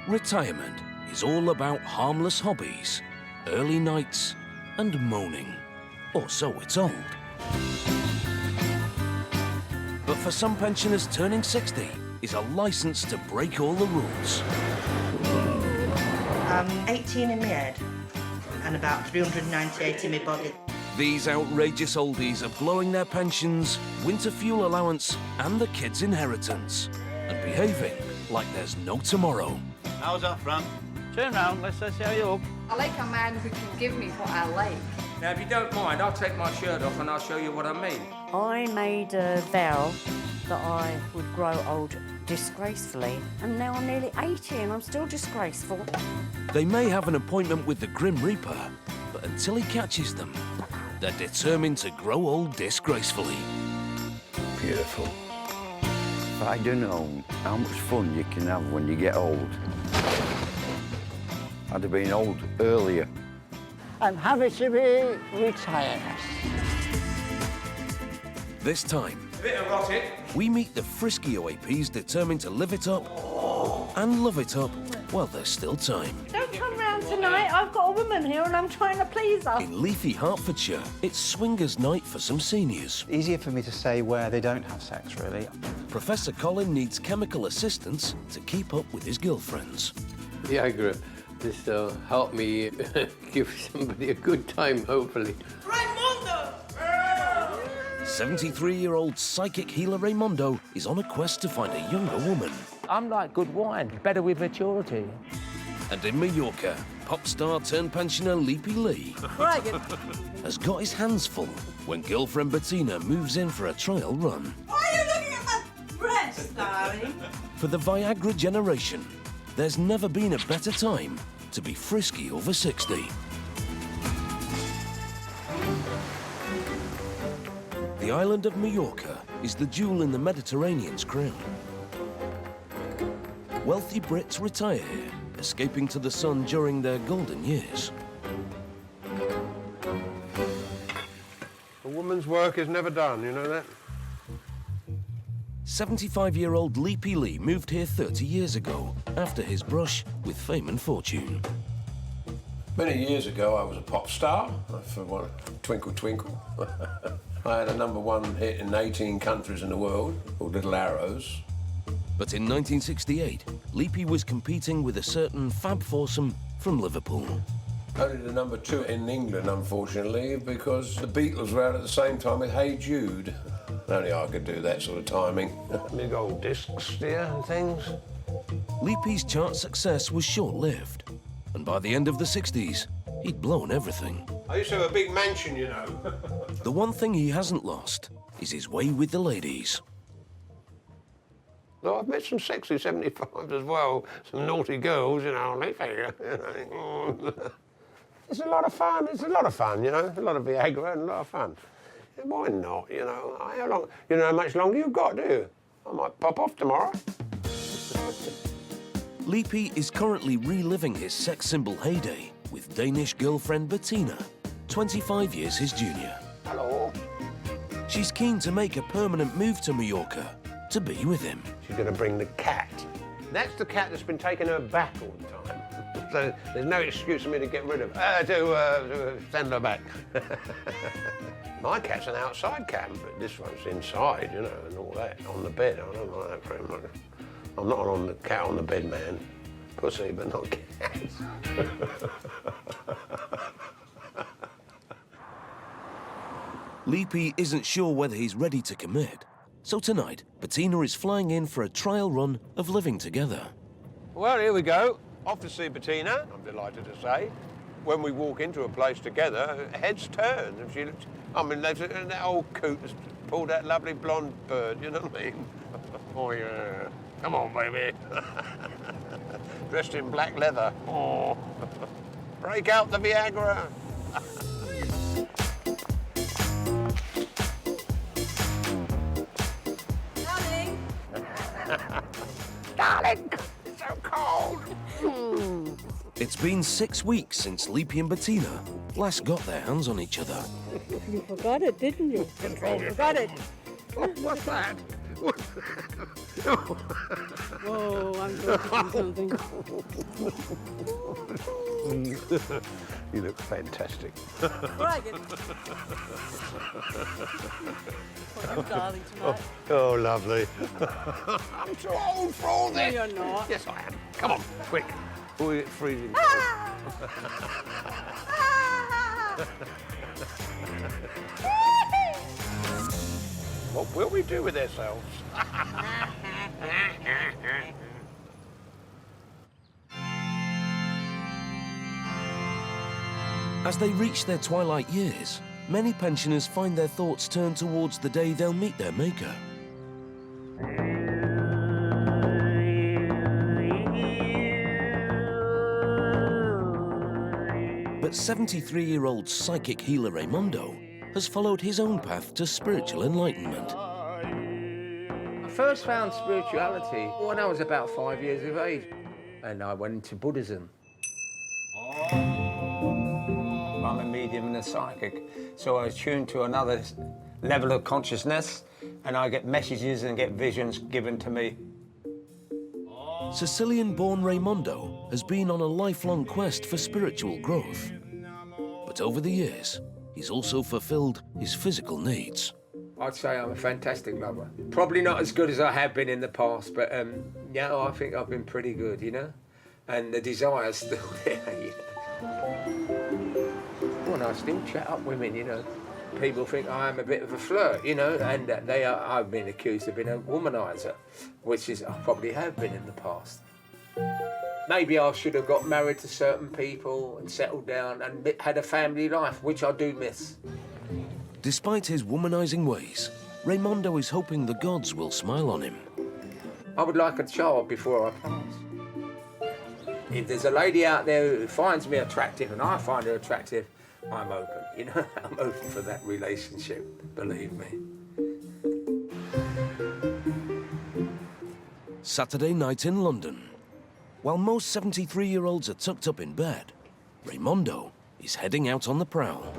Retirement is all about harmless hobbies, early nights and moaning. Or so we're told. But for some pensioners, turning 60 is a licence to break all the rules. I'm 18 in my head and about 398 in my body. These outrageous oldies are blowing their pensions, winter fuel allowance and the kids' inheritance and behaving like there's no tomorrow. How's that, Fran? Turn round, let's see how you look. I like a man who can give me what I like. Now, if you don't mind, I'll take my shirt off and I'll show you what I mean. I made a vow that I would grow old disgracefully, and now I'm nearly 80 and I'm still disgraceful. They may have an appointment with the Grim Reaper, but until he catches them, they're determined to grow old disgracefully. Beautiful. If I'd have known how much fun you can have when you get old, I'd have been old earlier. I'm happy to be retired. This time, Bit erotic. we meet the frisky OAPs determined to live it up and love it up while there's still time. Don't come round tonight, I've got a woman here and I'm trying to please her. In leafy Hertfordshire, it's swingers' night for some seniors. Easier for me to say where they don't have sex, really. Professor Colin needs chemical assistance to keep up with his girlfriends. Viagra. This will help me give somebody a good time, hopefully. 73-year-old psychic healer Raymondo is on a quest to find a younger woman. I'm like good wine, better with maturity. And in Mallorca, pop star turned pensioner Leapy Lee has got his hands full when girlfriend Bettina moves in for a trial run. Why are you looking at my breast, darling? For the Viagra generation, there's never been a better time to be frisky over 60. The island of Mallorca is the jewel in the Mediterranean's crown. Wealthy Brits retire here, escaping to the sun during their golden years. A woman's work is never done, you know that? 75-year-old Leapy Lee moved here 30 years ago, after his brush with fame and fortune. Many years ago, I was a pop star for one, Twinkle Twinkle. I had a #1 hit in 18 countries in the world, called Little Arrows. But in 1968, Leapy was competing with a certain fab foursome from Liverpool. Only the #2 in England, unfortunately, because the Beatles were out at the same time with Hey Jude. Only I could do that sort of timing. Big old discs here and things. Leapy's chart success was short-lived, and by the end of the 60s, he'd blown everything. I used to have a big mansion, you know. The one thing he hasn't lost is his way with the ladies. Though I've met some sexy 75s as well, some naughty girls, you know, they figure, you know. It's a lot of fun, you know, a lot of Viagra and a lot of fun. Why not, you know? How long, you know how much longer you've got, do you? I might pop off tomorrow. Leapy is currently reliving his sex symbol heyday with Danish girlfriend Bettina, 25 years his junior. Hello. She's keen to make a permanent move to Mallorca to be with him. She's going to bring the cat. That's the cat that's been taking her back all the time. So there's no excuse for me to get rid of her, to send her back. My cat's an outside cat, but this one's inside, you know, and all that, on the bed. I don't like that very much. I'm not on the cat on the bed, man. Pussy, but not cat. Leapy isn't sure whether he's ready to commit. So tonight, Bettina is flying in for a trial run of living together. Well, here we go. Off to see Bettina, I'm delighted to say. When we walk into a place together, heads turn. If she looks, I mean, that old coot has pulled that lovely blonde bird, you know what I mean? Oh, yeah. Come on, baby. Dressed in black leather. Oh. Break out the Viagra. Darling, it's so cold. It's been 6 weeks since Leapy and Bettina last got their hands on each other. You forgot it, didn't you? Forgot it. What's that? Whoa, I'm talking to something. You look fantastic. Dragon. Oh, you darling tonight. Oh, lovely. I'm too old for all this. No, you're not. Yes, I am. Come on, quick. Before we get freezing. What will we do with ourselves? As they reach their twilight years, many pensioners find their thoughts turn towards the day they'll meet their maker. But 73-year-old psychic healer Raymondo has followed his own path to spiritual enlightenment. I first found spirituality when I was about 5 years of age, and I went into Buddhism. I'm a medium and a psychic, so I tune to another level of consciousness, and I get messages and get visions given to me. Sicilian-born Raymondo has been on a lifelong quest for spiritual growth. But over the years, he's also fulfilled his physical needs. I'd say I'm a fantastic lover. Probably not as good as I have been in the past, but yeah, I think I've been pretty good, you know? And the desire's still there, you know? And I still chat up women, you know. People think I am a bit of a flirt, you know, and I've been accused of being a womanizer, which is, I probably have been in the past. Maybe I should have got married to certain people and settled down and had a family life, which I do miss. Despite his womanizing ways, Raymondo is hoping the gods will smile on him. I would like a child before I pass. If there's a lady out there who finds me attractive and I find her attractive, I'm open, you know, I'm open for that relationship, believe me. Saturday night in London. While most 73-year-olds are tucked up in bed, Raymondo is heading out on the prowl.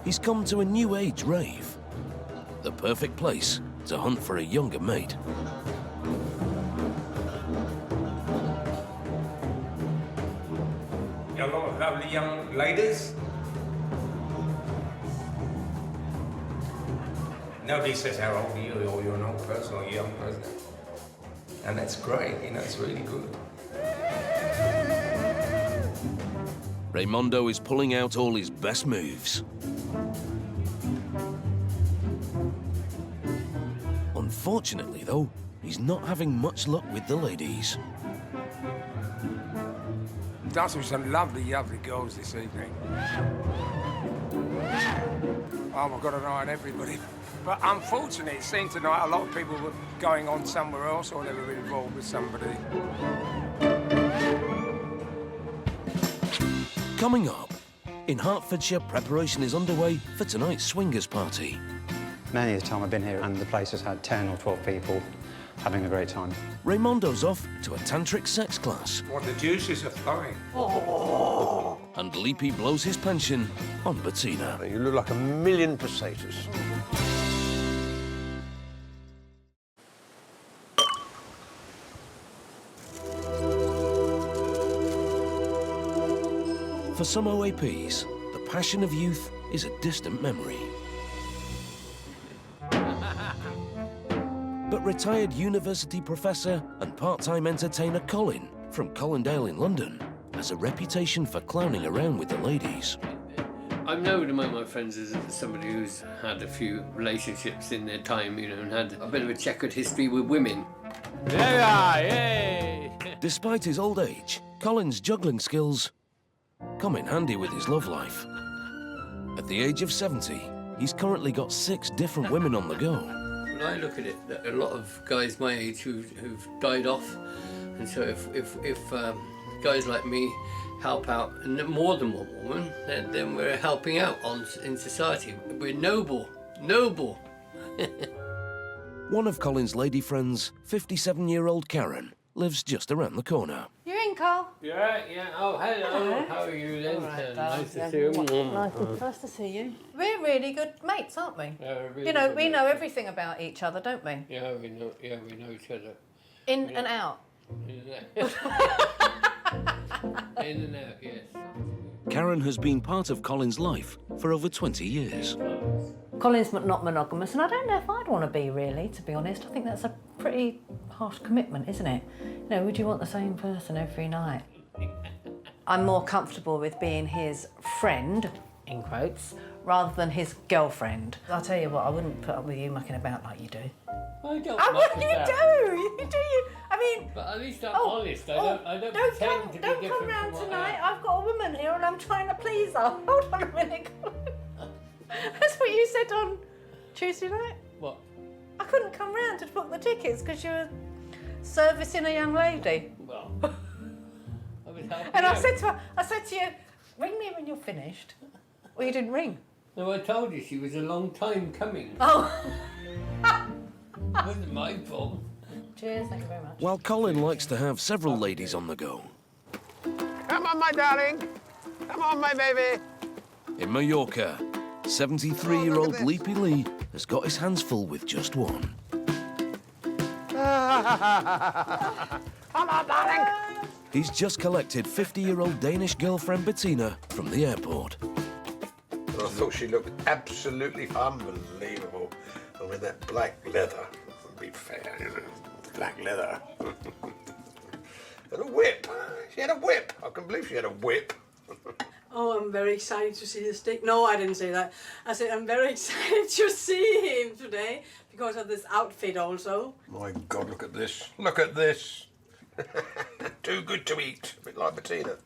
He's come to a new age rave, the perfect place to hunt for a younger mate. A lot of lovely young ladies. Nobody says how old are you, or you're an old person or a young person. And that's great, you know, it's really good. Raymondo is pulling out all his best moves. Unfortunately, though, he's not having much luck with the ladies. Dancing with some lovely, lovely girls this evening. Oh, I've got an eye on everybody. But unfortunately, it seemed tonight a lot of people were going on somewhere else or they were involved with somebody. Coming up, in Hertfordshire, preparation is underway for tonight's swingers party. Many a time I've been here and the place has had 10 or 12 people having a great time. Raymondo's off to a tantric sex class. What the juices are flowing. Oh. And Leapy blows his pension on Bettina. You look like a million pesetas. For some OAPs, the passion of youth is a distant memory. But retired university professor and part-time entertainer Colin from Colindale in London has a reputation for clowning around with the ladies. I'm known among my friends as somebody who's had a few relationships in their time, you know, and had a bit of a checkered history with women. There we are, yay! Despite his old age, Colin's juggling skills come in handy with his love life. At the age of 70, he's currently got 6 different women on the go. When I look at it, a lot of guys my age who've died off, and so if guys like me help out and more than one woman, then we're helping out in society. We're noble. One of Colin's lady friends, 57-year-old Karen, lives just around the corner. You're in Morning, Carl. Yeah. Oh, hello. How are you then? Nice to see you. Nice to see you. We're really good mates, aren't we? Yeah, we're really You know, good we mates. know everything about each other, don't we? Yeah, we know each other. In and out. In and out, yes. Karen has been part of Colin's life for over 20 years. Colin's not monogamous, and I don't know if I'd want to be, really, to be honest. I think that's a pretty harsh commitment, isn't it? You know, would you want the same person every night? I'm more comfortable with being his friend, in quotes, rather than his girlfriend. I'll tell you what, I wouldn't put up with you mucking about like you do. I don't. You do. I mean, But at least I'm honest. I don't pretend to be don't different come round from what tonight. I am. I've got a woman here and I'm trying to please her. Hold on a minute. That's what you said on Tuesday night. What? I couldn't come round to book the tickets because you were servicing a young lady. Well, I was helping And I you. said to you, ring me when you're finished. Well, you didn't ring. No, I told you she was a long time coming. Oh. It wasn't my fault. Cheers, thank you very much. While Colin likes to have several ladies on the go, Come on, my darling. Come on, my baby. in Mallorca, 73-year-old Leapy Lee has got his hands full with just one. Come on, darling. He's just collected 50-year-old Danish girlfriend Bettina from the airport. I thought she looked absolutely unbelievable. And with that black leather, to be fair, you know, black leather. And a whip. She had a whip. I can believe she had a whip. Oh, I'm very excited to see the stick. No, I didn't say that. I said I'm very excited to see him today because of this outfit also. My God, look at this. Look at this. Too good to eat. A bit like Bettina.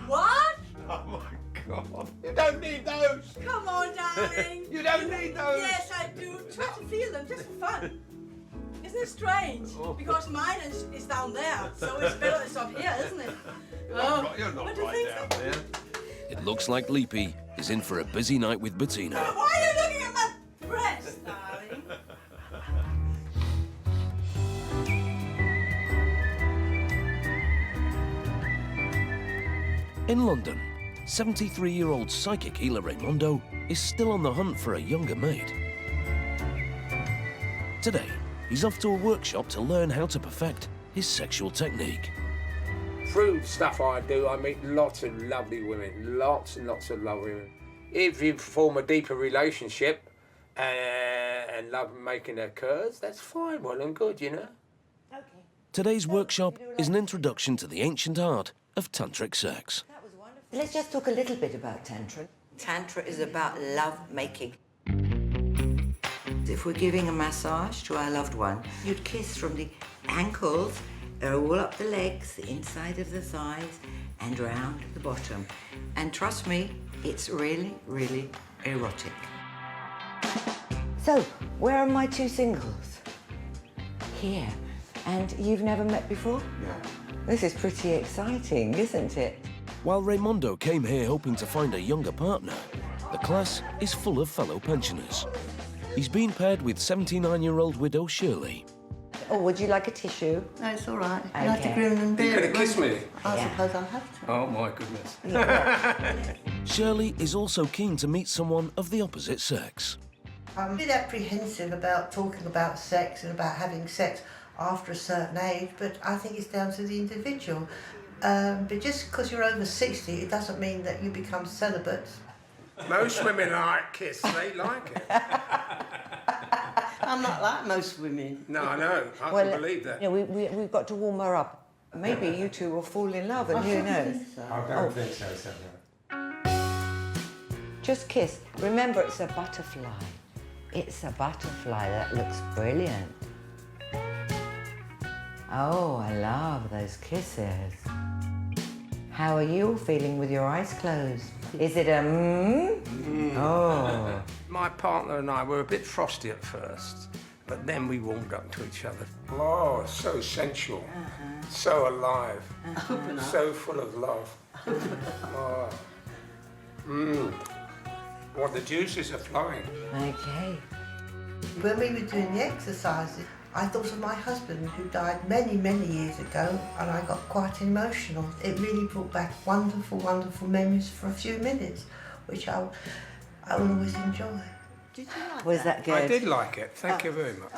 What? Oh my God. You don't need those. Come on, darling. You don't need those. Yes, I do. Try to feel them just for fun. Isn't it strange? Because mine is down there, so it's better it's up here, isn't it? You're not What do you right think? down there. It looks like Leapy is in for a busy night with Bettina. Why are you looking at my breast, darling? In London, 73-year-old psychic healer Raimondo is still on the hunt for a younger mate. Today, he's off to a workshop to learn how to perfect his sexual technique. Through stuff I do, I meet lots of lovely women, lots and lots of lovely women. If you form a deeper relationship and love making occurs, that's fine, well and good, you know. Today's workshop is an introduction to the ancient art of tantric sex. Let's just talk a little bit about Tantra. Tantra is about love making. If we're giving a massage to our loved one, you'd kiss from the ankles, all up the legs, the inside of the thighs, and round the bottom. And trust me, it's really, really erotic. So, where are my two singles? Here. And you've never met before? No. This is pretty exciting, isn't it? While Raimondo came here hoping to find a younger partner, the class is full of fellow pensioners. He's been paired with 79-year-old widow Shirley. Oh, would you like a tissue? No, it's all right. Okay. You have to grin and bear You could it. have kissed me. I suppose I'll have to. Oh my goodness. Shirley is also keen to meet someone of the opposite sex. I'm a bit apprehensive about talking about sex and about having sex after a certain age, but I think it's down to the individual. But just because you're over 60, it doesn't mean that you become celibate. Most women like kiss, they like it. I'm not like most women. No, I know, I can believe that. You know, we've got to warm her up. Maybe you two will fall in love, and who knows? I don't think so, Just kiss. Remember, it's a butterfly. It's a butterfly that looks brilliant. Oh, I love those kisses. How are you all feeling with your eyes closed? Is it a Oh. My partner and I were a bit frosty at first, but then we warmed up to each other. Oh, so sensual, so alive, so full of love. Oh. Well, the juices are flowing. Okay. When we were doing the exercises, I thought of my husband who died many, many years ago, and I got quite emotional. It really brought back wonderful, wonderful memories for a few minutes, which I will always enjoy. Did you like Was that good? I did like it. Thank you very much.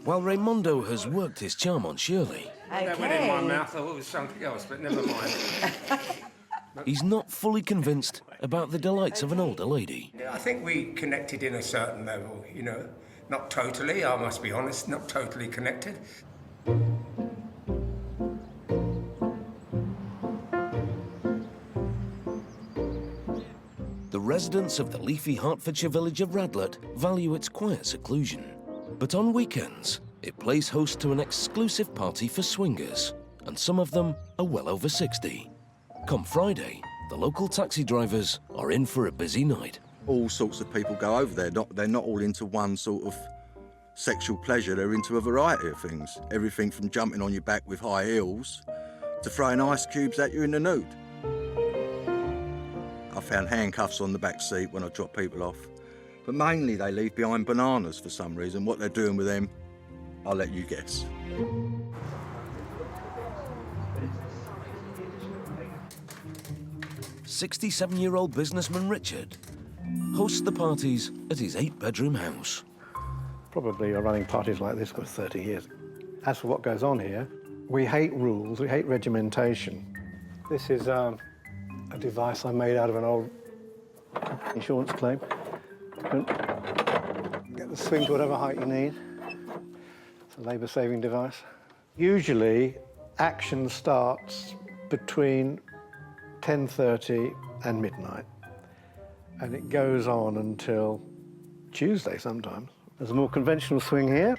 While Raymondo has worked his charm on Shirley, That went in my mouth. I thought it was something else, but never mind. he's not fully convinced about the delights of an older lady. I think we connected in a certain level, you know. Not totally, I must be honest, not totally connected. The residents of the leafy Hertfordshire village of Radlett value its quiet seclusion. But on weekends, it plays host to an exclusive party for swingers, and some of them are well over 60. Come Friday, the local taxi drivers are in for a busy night. All sorts of people go over there. They're not all into one sort of sexual pleasure. They're into a variety of things. Everything from jumping on your back with high heels to throwing ice cubes at you in the nude. I found handcuffs on the back seat when I drop people off. But mainly they leave behind bananas for some reason. What they're doing with them, I'll let you guess. "67-year-old businessman Richard hosts the parties at his 8-bedroom house. Probably are running parties like this for 30 years. As for what goes on here, we hate rules, we hate regimentation. This is a device I made out of an old insurance claim. Get the swing to whatever height you need. It's a labour-saving device. Usually, action starts between 10:30 and midnight, and it goes on until Tuesday sometimes. There's a more conventional swing here.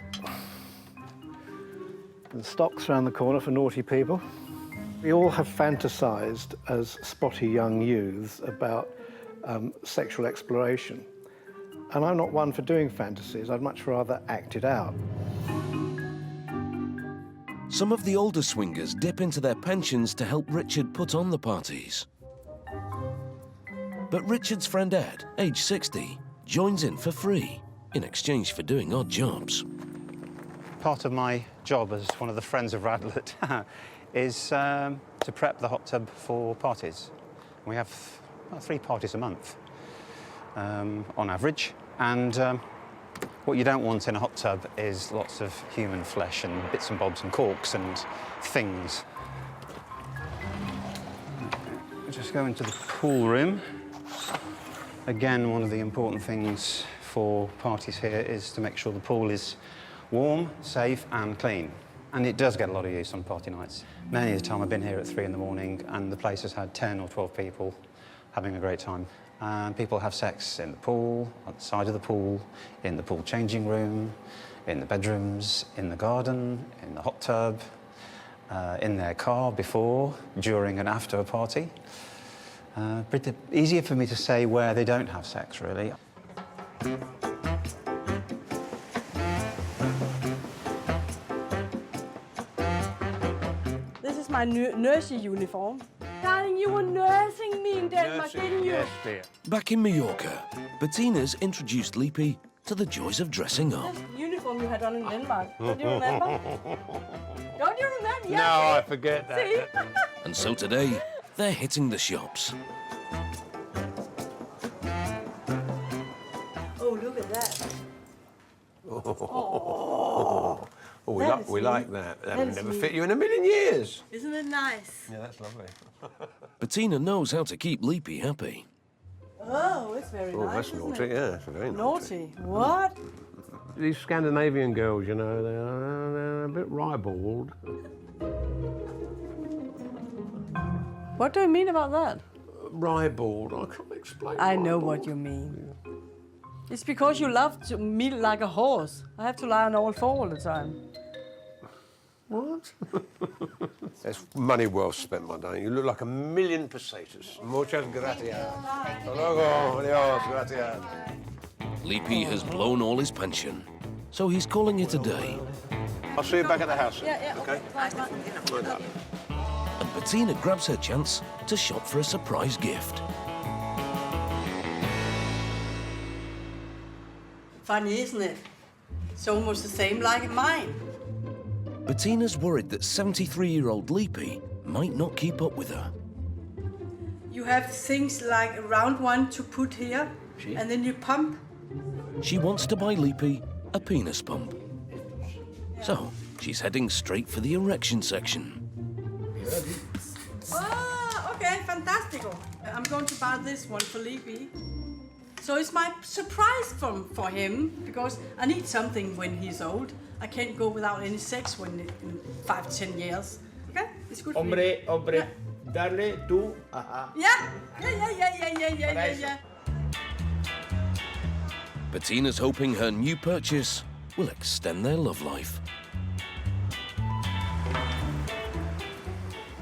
And stocks around the corner for naughty people. We all have fantasised as spotty young youths about sexual exploration. And I'm not one for doing fantasies. I'd much rather act it out. Some of the older swingers dip into their pensions to help Richard put on the parties. But Richard's friend Ed, age 60, joins in for free in exchange for doing odd jobs. Part of my job as one of the Friends of Radlett is to prep the hot tub for parties. We have 3 parties a month on average, and what you don't want in a hot tub is lots of human flesh and bits and bobs and corks and things. We'll just go into the pool room. Again, one of the important things for parties here is to make sure the pool is warm, safe and clean. And it does get a lot of use on party nights. Many of the time I've been here at 3 in the morning and the place has had 10 or 12 people having a great time. And people have sex in the pool, on the side of the pool, in the pool changing room, in the bedrooms, in the garden, in the hot tub, in their car before, during and after a party. But easier for me to say where they don't have sex, really. This is my nursing uniform. Darling, you were nursing me in Denmark, didn't you? Yes, dear. Back in Mallorca, Bettina's introduced Leapy to the joys of dressing up. That's the uniform you had on in Denmark. Don't you remember? Don't you remember? No, Yeah, I forget that. see? And so today, they're hitting the shops. Oh, look at that. Oh, we like that. That would That's never me. fit you in a million years. Isn't it nice? Yeah, that's lovely. Bettina knows how to keep Leapy happy. Oh, it's very Oh, nice. that's isn't naughty, it? yeah, that's very naughty. Naughty? What? These Scandinavian girls, you know, they're a bit ribald. What do you mean about that? Ribald, I can't explain. I know what you mean. It's because you love to meet like a horse. I have to lie on all 4 all the time. What? That's money well spent, my darling. You look like a million pesetas. Muchas gracias. Hasta luego. Adios, gracias. Leapy has blown all his pension, so he's calling it a day. I'll see you back at the house. Yeah, Okay? Mind up. And Bettina grabs her chance to shop for a surprise gift. Funny, isn't it? It's almost the same like mine. Bettina's worried that 73-year-old Leapy might not keep up with her. You have things like a round one to put here, and then you pump. She wants to buy Leapy a penis pump. So, she's heading straight for the erection section. Ah, okay, fantastico. I'm going to buy this one for Leapy. So it's my surprise for him, because I need something when he's old. I can't go without any sex in 5-10 years. Okay, it's good for me. Hombre, dale tú, ajá. Yeah. Bettina's hoping her new purchase will extend their love life.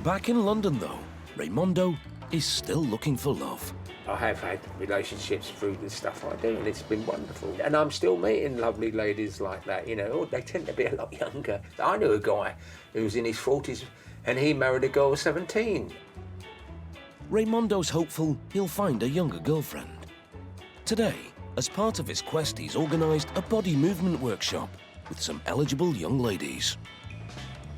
Back in London, though, Raimondo is still looking for love. I have had relationships through the stuff I do, and it's been wonderful. And I'm still meeting lovely ladies like that, you know. They tend to be a lot younger. I knew a guy who was in his 40s, and he married a girl of 17. Raimondo's hopeful he'll find a younger girlfriend. Today, as part of his quest, he's organised a body movement workshop with some eligible young ladies.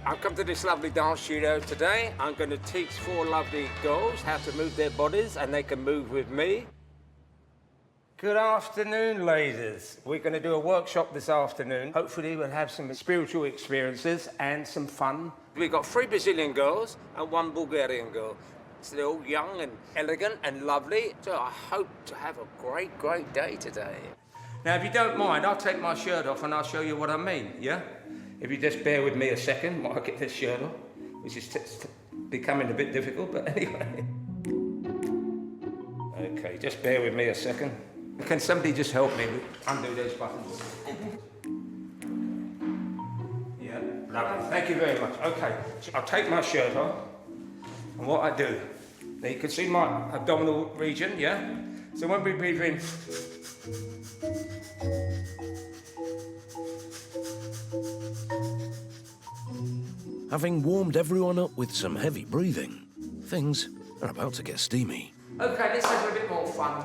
I've come to this lovely dance studio today. I'm going to teach 4 lovely girls how to move their bodies, and they can move with me. Good afternoon, ladies. We're going to do a workshop this afternoon. Hopefully we'll have some spiritual experiences and some fun. We've got 3 Brazilian girls and 1 Bulgarian girl. So they're all young and elegant and lovely. So I hope to have a great, great day today. Now, if you don't mind, I'll take my shirt off and I'll show you what I mean, yeah? If you just bear with me a second while I get this shirt off, which is becoming a bit difficult, but anyway. Okay, just bear with me a second. Can somebody just help me undo those buttons? Yeah, lovely. Thank you very much. Okay, so I'll take my shirt off, and what I do, now you can see my abdominal region, yeah? So when we breathe in, Having warmed everyone up with some heavy breathing, things are about to get steamy. okay, let's have a bit more fun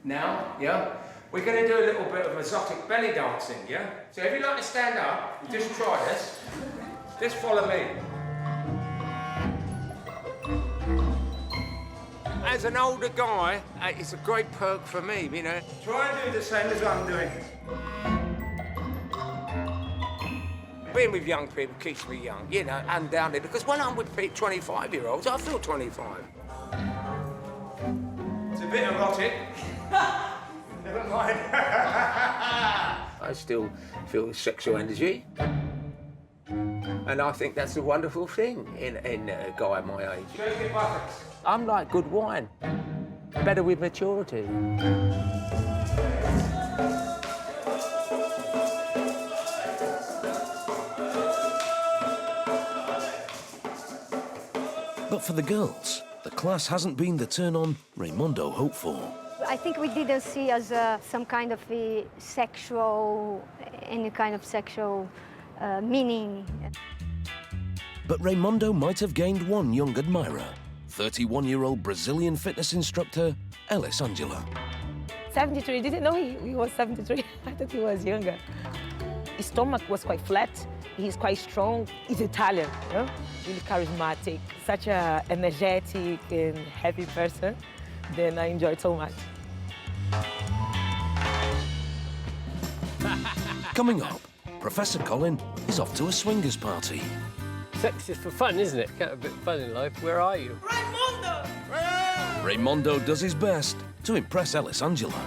now, yeah? We're going to do a little bit of exotic belly dancing, yeah? So if you'd like to stand up, you just try this. Just follow me. As an older guy, it's a great perk for me, you know? Try and do the same as I'm doing. Being with young people keeps me young, you know, undoubtedly, because when I'm with 25-year-olds, I feel 25. It's a bit erotic. Never mind. I still feel sexual energy. And I think that's a wonderful thing in a guy my age. I'm like good wine, better with maturity. But for the girls, the class hasn't been the turn-on Raimondo hoped for. I think we didn't see as some kind of a any kind of sexual meaning. But Raimondo might have gained one young admirer, 31-year-old Brazilian fitness instructor, Elis Angela. 73, didn't know he was 73. I thought he was younger. His stomach was quite flat. He's quite strong. He's Italian, you know? Really charismatic, such an energetic and happy person. Then I enjoyed so much. Coming up, Professor Colin is off to a swingers party. Sex is for fun, isn't it? Get a bit of fun in life. Where are you? Raimondo! Raimondo does his best to impress Elis Angela.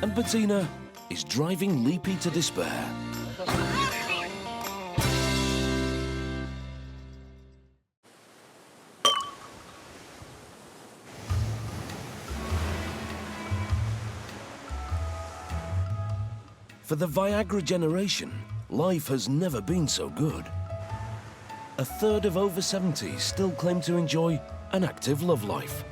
And Bettina is driving Leapy to despair. For the Viagra generation, life has never been so good. A third of over 70s still claim to enjoy an active love life.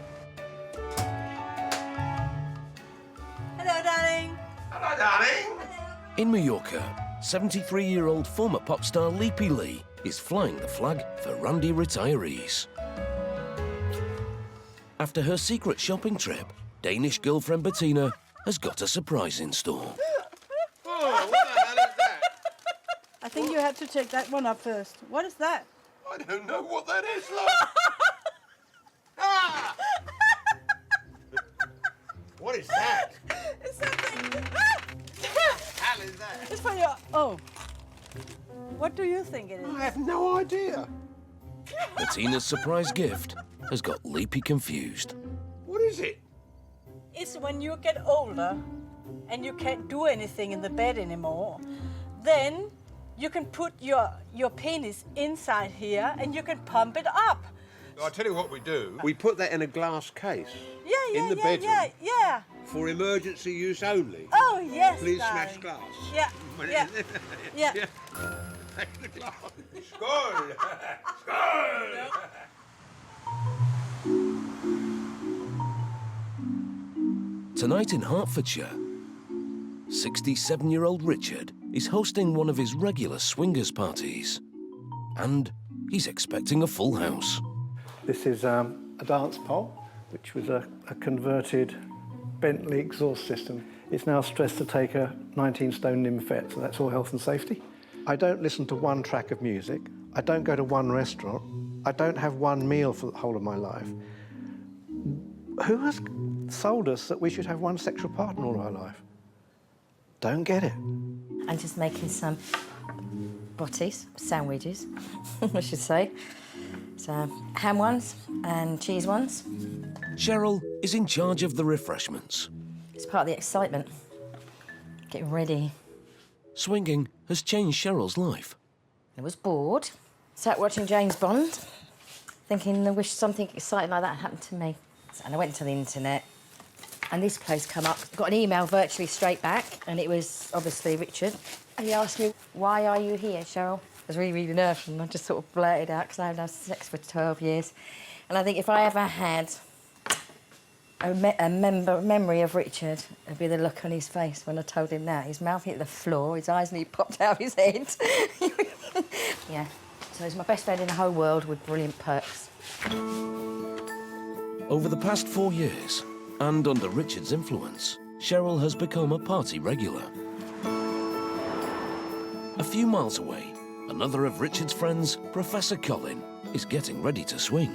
Hello, darling. Hello, darling. In Mallorca, 73-year-old former pop star Leapy Lee is flying the flag for Randy retirees. After her secret shopping trip, Danish girlfriend Bettina has got a surprise in store. Oh, what the hell is that? I think you have to take that one up first. What is that? I don't know what that is, look. Ah! What is that? It's something. What the hell is that? It's for your. Oh. What do you think it is? I have no idea. Bettina's surprise gift has got Leapy confused. What is it? It's when you get older and you can't do anything in the bed anymore, then you can put your penis inside here and you can pump it up. I'll tell you what we do. We put that in a glass case. Yeah, in the bedroom. Yeah. For emergency use only. Oh, yes, Please darling. smash glass. Yeah, yeah. The glass. Skål! Skål! Tonight in Hertfordshire, 67-year-old Richard is hosting one of his regular swingers parties. And he's expecting a full house. This is a dance pole, which was a converted Bentley exhaust system. It's now stressed to take a 19-stone nymphette, so that's all health and safety. I don't listen to one track of music. I don't go to one restaurant. I don't have one meal for the whole of my life. Who has sold us that we should have one sexual partner all our life? Don't get it. I'm just making some botties, sandwiches, I should say. So, ham ones and cheese ones. Cheryl is in charge of the refreshments. It's part of the excitement. Getting ready. Swinging has changed Cheryl's life. I was bored, sat watching James Bond, thinking I wish something exciting like that happened to me. And I went to the internet, and this place come up. Got an email virtually straight back, and it was obviously Richard. And he asked me, "Why are you here, Cheryl?" I was really, really nervous, and I just sort of blurted out, because I haven't had sex for 12 years. And I think if I ever had a memory of Richard, it'd be the look on his face when I told him that. His mouth hit the floor, his eyes nearly popped out of his head. Yeah, so he's my best friend in the whole world with brilliant perks. Over the past 4 years, and under Richard's influence, Cheryl has become a party regular. A few miles away, another of Richard's friends, Professor Colin, is getting ready to swing.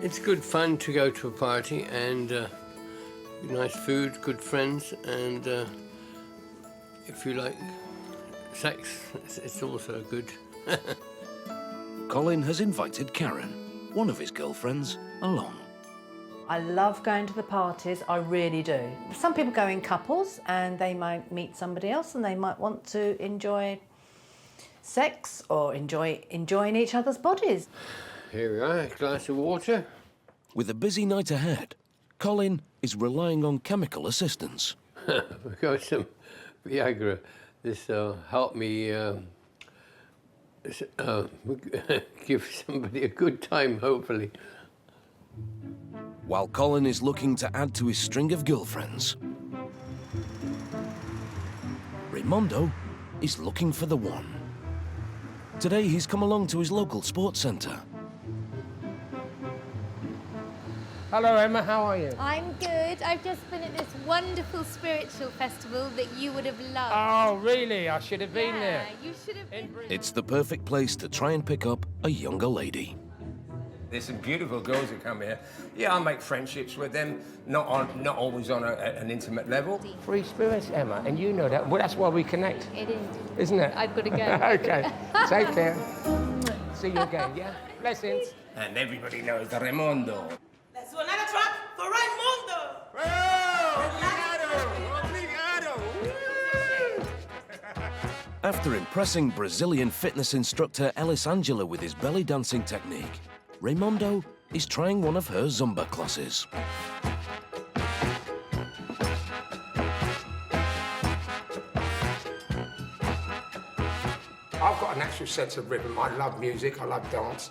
It's good fun to go to a party and nice food, good friends, and if you like sex, it's also good. Colin has invited Karen, one of his girlfriends, along. I love going to the parties, I really do. Some people go in couples and they might meet somebody else and they might want to enjoy sex or enjoying each other's bodies. Here we are, a glass of water. With a busy night ahead, Colin is relying on chemical assistance. We've got some Viagra. This will help me give somebody a good time, hopefully. While Colin is looking to add to his string of girlfriends, Raimondo is looking for the one. Today he's come along to his local sports centre. Hello, Emma, how are you? I'm good. I've just been at this wonderful spiritual festival that you would have loved. Oh, really? I should have been there. You should have been. It's the perfect place to try and pick up a younger lady. There's some beautiful girls that come here. Yeah, I make friendships with them, not always on an intimate level. Free spirits, Emma, and you know that. Well, that's why we connect. It is. Isn't it? I've got to go. Okay. Take care. See you again, yeah? Blessings. And everybody knows the Raimondo. Let's do another track for Raimundo. After impressing Brazilian fitness instructor Elisangela with his belly dancing technique, Raimondo is trying one of her Zumba classes. I've got a natural sense of rhythm. I love music, I love dance.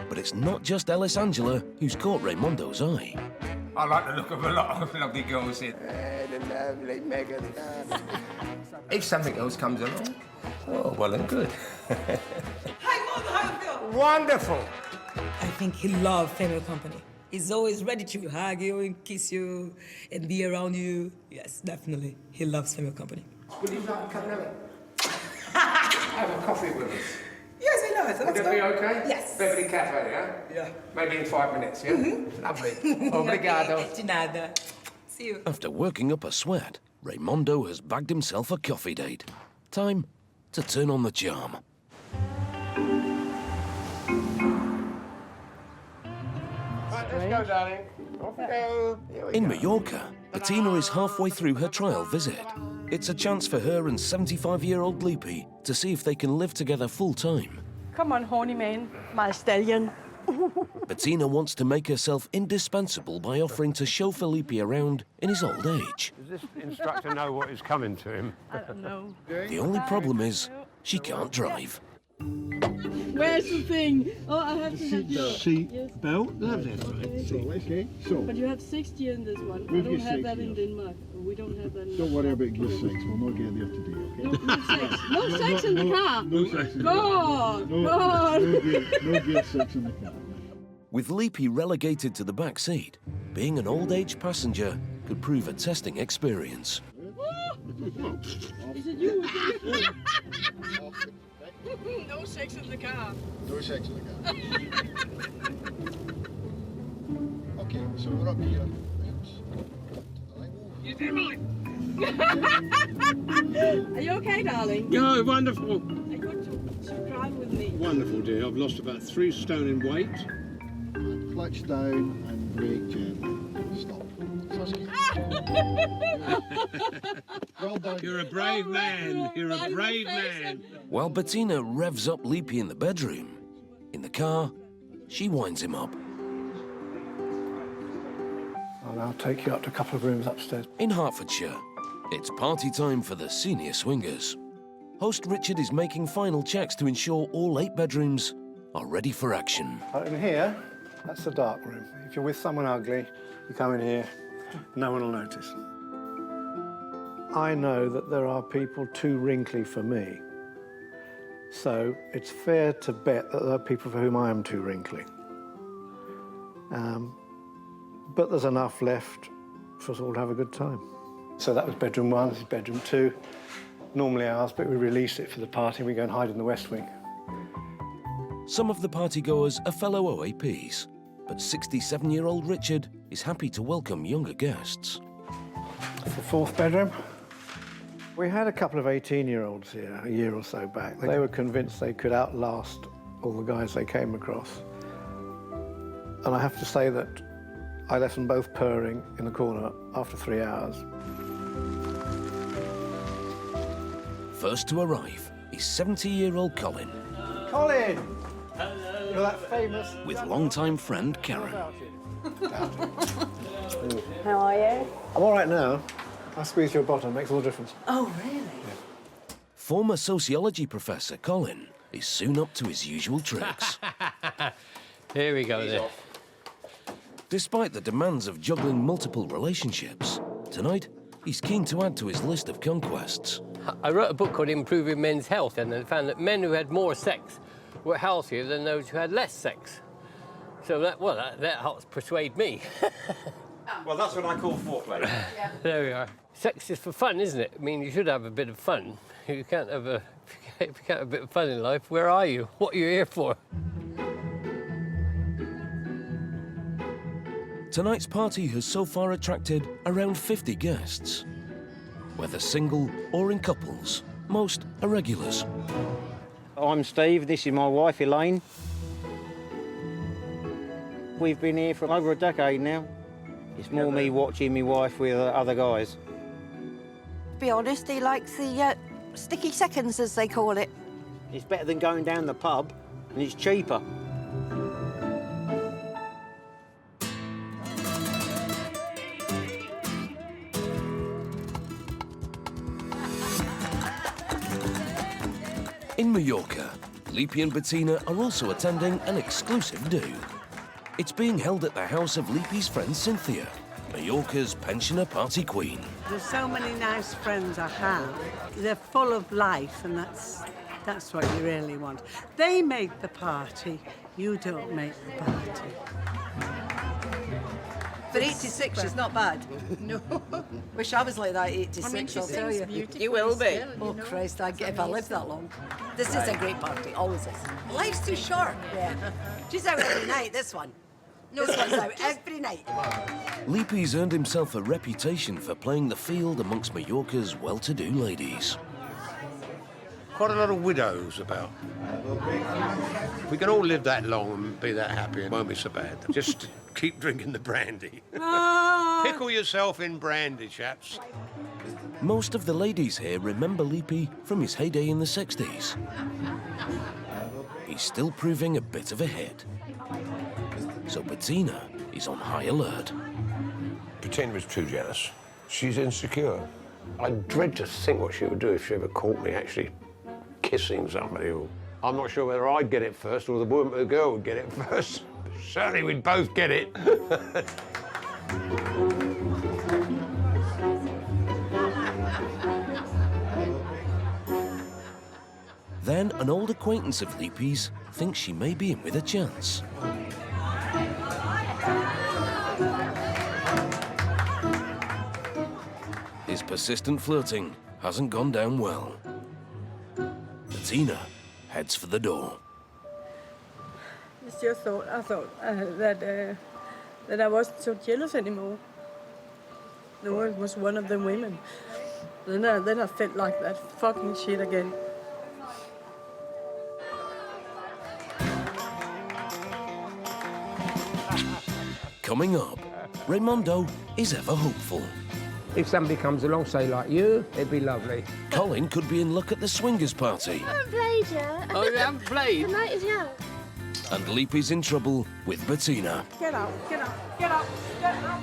But it's not just Elisangela who's caught Raimondo's eye. I like the look of a lot of lovely girls here. The lovely Megan. If something else comes along, oh, well and good. Hi, Mother, how you feel? Wonderful. I think he loved female company. He's always ready to hug you and kiss you and be around you. Yes, definitely. He loves family company. Would you like to come and have a coffee with us? Yes, he does. Would that be okay? Yes. Beverly Cafe, yeah? Yeah. Maybe in 5 minutes, yeah? Lovely. Obrigado. De nada. See you. After working up a sweat, Raymondo has bagged himself a coffee date. Time to turn on the charm. Right, let's go, darling. Off we go. Here we In go. Mallorca, Bettina is halfway through her trial visit. It's a chance for her and 75-year-old Leapy to see if they can live together full-time. Come on, horny man, my stallion. Bettina wants to make herself indispensable by offering to chauffeur Leapy around in his old age. Does this instructor know what is coming to him? I don't know. The only problem is she can't drive. Where's the thing? Oh, I have to have your seat belt. Lovely. Okay. So. But you have 60 in this one. I We've don't got have that 60, in yes. Denmark. We don't have that in Don't worry about gear 6. We'll not get there today. Okay. No sex in the car. No sex in the God, car. No, God. no gear 6 in the car. With Leapy relegated to the back seat, being an old-age passenger could prove a testing experience. Is it you? No sex in the car. No sex in the car. Okay, so we're up here. Are you okay, darling? Yeah, wonderful. Are you good to drive with me? Wonderful, dear. I've lost about 3 stone in weight. Clutch down and brake gently. Stop. Well done. You're a brave man. You're a brave man. While Bettina revs up Leapy in the bedroom, in the car, she winds him up. I'll now take you up to a couple of rooms upstairs. In Hertfordshire, it's party time for the senior swingers. Host Richard is making final checks to ensure all 8 bedrooms are ready for action. In here, that's the dark room. If you're with someone ugly, you come in here, no one will notice. I know that there are people too wrinkly for me, so it's fair to bet that there are people for whom I am too wrinkly. But there's enough left for us all to have a good time. So that was bedroom 1, this is bedroom 2. Normally ours, but we release it for the party and we go and hide in the West Wing. Some of the partygoers are fellow OAPs, but 67-year-old Richard is happy to welcome younger guests. It's the 4th bedroom. We had a couple of 18-year-olds here a year or so back. They were convinced they could outlast all the guys they came across. And I have to say that I left them both purring in the corner after 3 hours. First to arrive is 70-year-old Colin, Colin! Hello. You're that famous... with longtime friend Karen. How are you? I'm all right now. I squeeze your bottom, makes all the difference. Oh, really? Former sociology professor Colin is soon up to his usual tricks. Here we go then. Despite the demands of juggling multiple relationships, tonight he's keen to add to his list of conquests. I wrote a book called Improving Men's Health, and I found that men who had more sex were healthier than those who had less sex. So that helps persuade me. Well, that's what I call foreplay. Yeah. There we are. Sex is for fun, isn't it? I mean, you should have a bit of fun. You can't have if you can't have a bit of fun in life, where are you? What are you here for? Tonight's party has so far attracted around 50 guests. Whether single or in couples, most are regulars. I'm Steve, this is my wife Elaine. We've been here for over a decade now. It's more me watching my wife with other guys. To be honest, he likes the sticky seconds, as they call it. It's better than going down the pub, and it's cheaper. In Mallorca, Leapy and Bettina are also attending an exclusive do. It's being held at the house of Leapy's friend Cynthia, Mallorca's pensioner party queen. There's so many nice friends I have. They're full of life, and that's what you really want. They make the party, you don't make the party. For 86, she's not bad. No. Wish I was like that at 86, I mean, she I'll tell sings you. beautifully You will be. still, Oh, you know. Christ, if I live that long. This is a great party, always is. Life's too short. Yeah. She's out every night, this one. This one's out every night. Leapy's earned himself a reputation for playing the field amongst Mallorca's well-to-do ladies. Quite a lot of widows about. If we can all live that long and be that happy, it won't be so bad. Just keep drinking the brandy. Pickle yourself in brandy, chaps. Most of the ladies here remember Leapy from his heyday in the 60s. He's still proving a bit of a hit. So Bettina is on high alert. Bettina is too jealous. She's insecure. I dread to think what she would do if she ever caught me actually kissing somebody. I'm not sure whether I'd get it first or the girl would get it first. Certainly we'd both get it. Then an old acquaintance of Leapy's thinks she may be in with a chance. His persistent flirting hasn't gone down well. Bettina heads for the door. It's just I thought that I wasn't so jealous anymore. The one was one of the women. Then I felt like that fucking shit again. Coming up, Raimondo is ever hopeful. If somebody comes along, say like you, it'd be lovely. Colin could be in luck at the swingers party. I haven't played yet. Oh, you haven't played? The night is young. And Leapy's in trouble with Bettina. Get out, get out, get out, get out.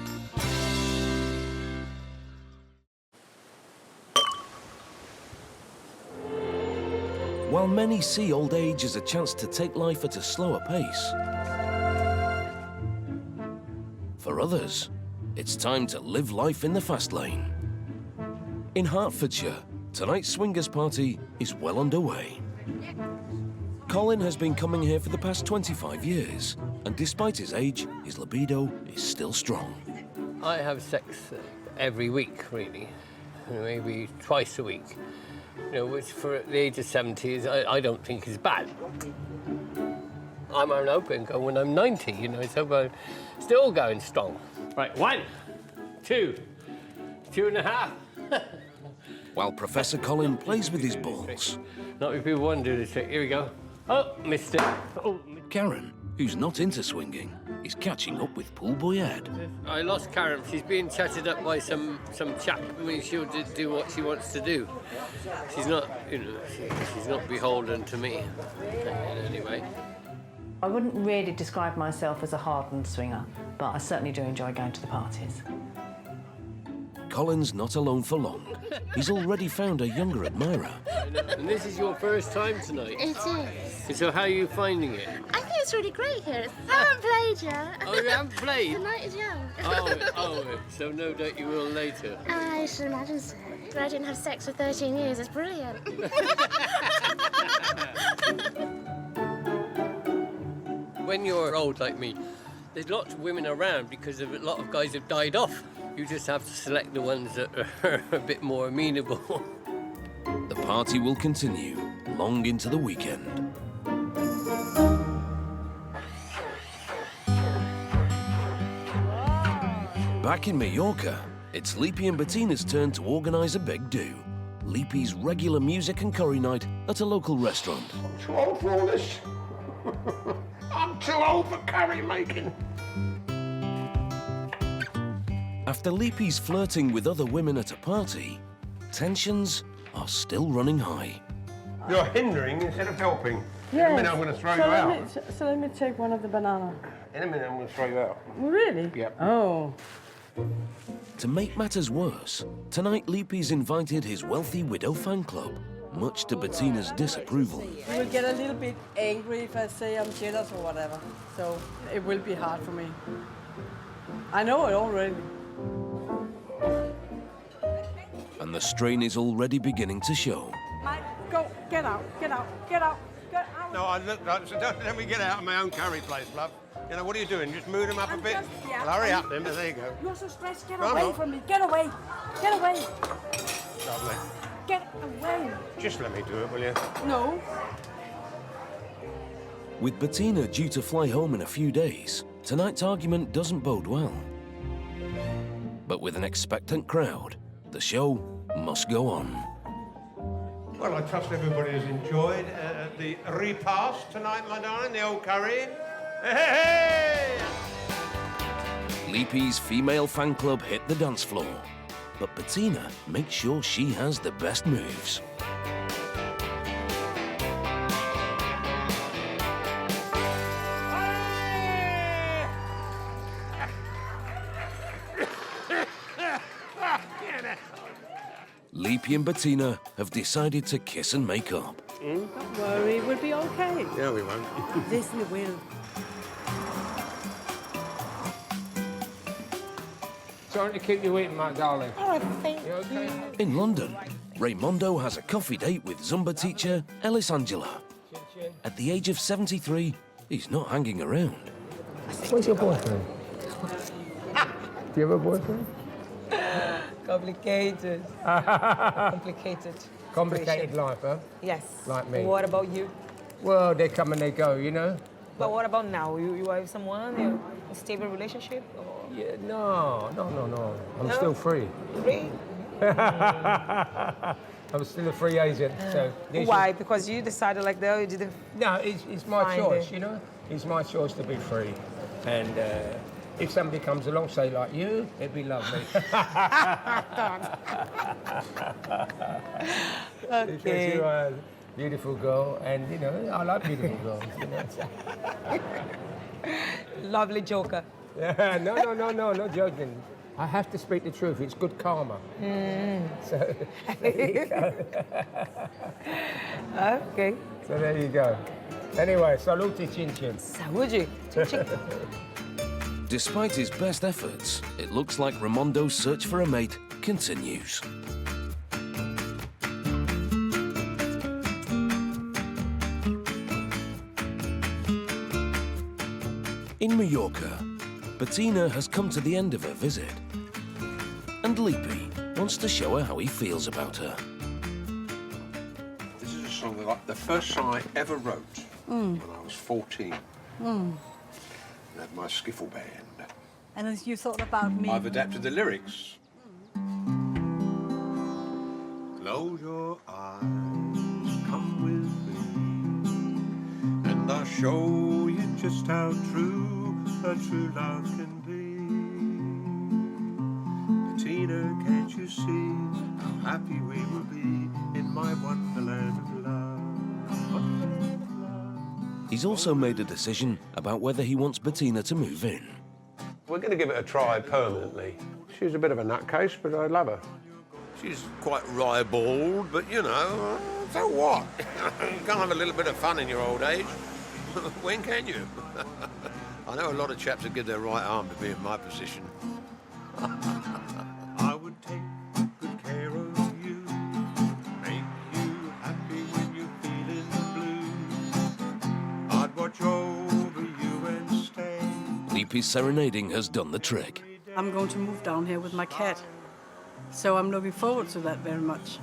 While many see old age as a chance to take life at a slower pace, for others, it's time to live life in the fast lane. In Hertfordshire, tonight's swingers party is well underway. Colin has been coming here for the past 25 years, and despite his age, his libido is still strong. I have sex every week, really, maybe twice a week. You know, which for the age of 70 I don't think is bad. I'm an open go when I'm 90, you know, so I'm still going strong. Right, 1, 2, 2.5. While Professor Colin plays with his balls. Not if people want to do this trick. Here we go. Oh, missed it. Oh. Karen, who's not into swinging, is catching up with pool boy Ed. I lost Karen. She's being chatted up by some chap. I mean, she'll do what she wants to do. She's not, you know, she's not beholden to me in any way. I wouldn't really describe myself as a hardened swinger, but I certainly do enjoy going to the parties. Colin's not alone for long. He's already found a younger admirer. And this is your first time tonight? It is. So how are you finding it? I think it's really great here. I haven't played yet. Oh, you haven't played? The night is young. Oh, so no doubt you will later. I should imagine so. But I didn't have sex for 13 years. It's brilliant. When you're old like me, there's lots of women around because a lot of guys have died off. You just have to select the ones that are a bit more amenable. The party will continue long into the weekend. Back in Mallorca, it's Leapy and Bettina's turn to organise a big do. Leapy's regular music and curry night at a local restaurant. I'm too old for all this. I'm too old for curry making. After Leapy's flirting with other women at a party, tensions are still running high. You're hindering instead of helping. Yes. In a minute I'm going to throw you out. So let me take one of the banana. In a minute I'm going to throw you out. Really? Yep. Oh. To make matters worse, tonight Leapy's invited his wealthy widow fan club, much to Bettina's disapproval. You will get a little bit angry if I say I'm jealous or whatever. So it will be hard for me. I know it already. And the strain is already beginning to show. Mike, go, get out, get out, get out, get out. No, so don't let me get out of my own curry place, love. You know, what are you doing? Just move them up a bit? Yeah. Well, hurry up then. There you go. You're so stressed. Get Come away on. from me. Get away. Get away. Lovely. Get away. Just let me do it, will you? No. With Bettina due to fly home in a few days, tonight's argument doesn't bode well. But with an expectant crowd, the show must go on. Well, I trust everybody has enjoyed the repast tonight, my darling, the old curry. Hey! Leapy's female fan club hit the dance floor, but Bettina makes sure she has the best moves. Leapy and Bettina have decided to kiss and make up. Don't worry, we'll be okay. Yeah, we won't. This we will. Sorry to keep you eating, my darling. Oh, thank you. Okay? In London, Raymondo has a coffee date with Zumba teacher Ellis Angela. At the age of 73, he's not hanging around. Where's your boyfriend? Do you have a boyfriend? Complicated. Complicated. Complicated life, huh? Yes. Like me. What about you? Well, they come and they go, you know? But what about now? You are with someone? You're in a stable relationship? Or... Yeah, no. I'm still free. Free? I'm still a free agent. So why? Because you decided like that, or you didn't? No, it's my choice, you know? It's my choice to be free. And if somebody comes along, say like you, it'd be lovely. Okay. Because you are a beautiful girl, and you know, I like beautiful girls. You know? Lovely joker. Yeah, no, not joking. I have to speak the truth. It's good karma. So, there you go. Okay. So there you go. Anyway, saluti chin chin. Saluti chin chin. Despite his best efforts, it looks like Raymondo's search for a mate continues. In Mallorca, Bettina has come to the end of her visit, and Leapy wants to show her how he feels about her. This is a song that the first song I ever wrote when I was 14. I had my skiffle band. And as you thought about me. I've adapted the lyrics. Close your eyes, come with me, and I'll show you just how true a true love can be. Bettina, can't you see how happy we will be in my wonderland of love? He's also made a decision about whether he wants Bettina to move in. We're going to give it a try permanently. She's a bit of a nutcase, but I love her. She's quite ribald, but you know, so what? You can't have a little bit of fun in your old age. When can you? I know a lot of chaps that give their right arm to be in my position. I would take good care of you, make you happy when you're feeling the blues. I'd watch over you and stay. Leapy's serenading has done the trick. I'm going to move down here with my cat. So I'm looking forward to that very much.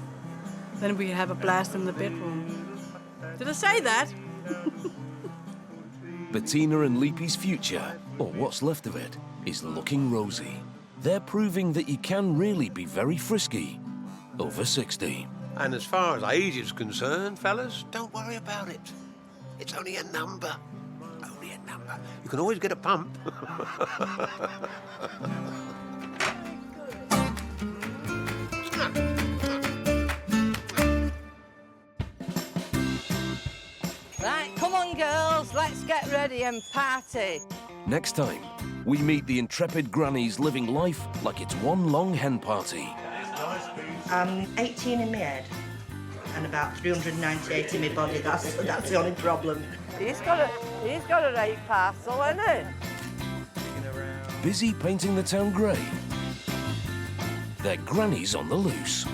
Then we can have a blast in the bedroom. Did I say that? Bettina and Leapy's future, or what's left of it, is looking rosy. They're proving that you can really be very frisky over 60. And as far as age is concerned, fellas, don't worry about it. It's only a number. Only a number. You can always get a pump. Right, come on, girls, let's get ready and party. Next time, we meet the intrepid grannies living life like it's one long hen party. I'm 18 in my head and about 398 in my body. That's the only problem. He's got a right parcel, hasn't he? Busy painting the town grey. They're grannies on the loose.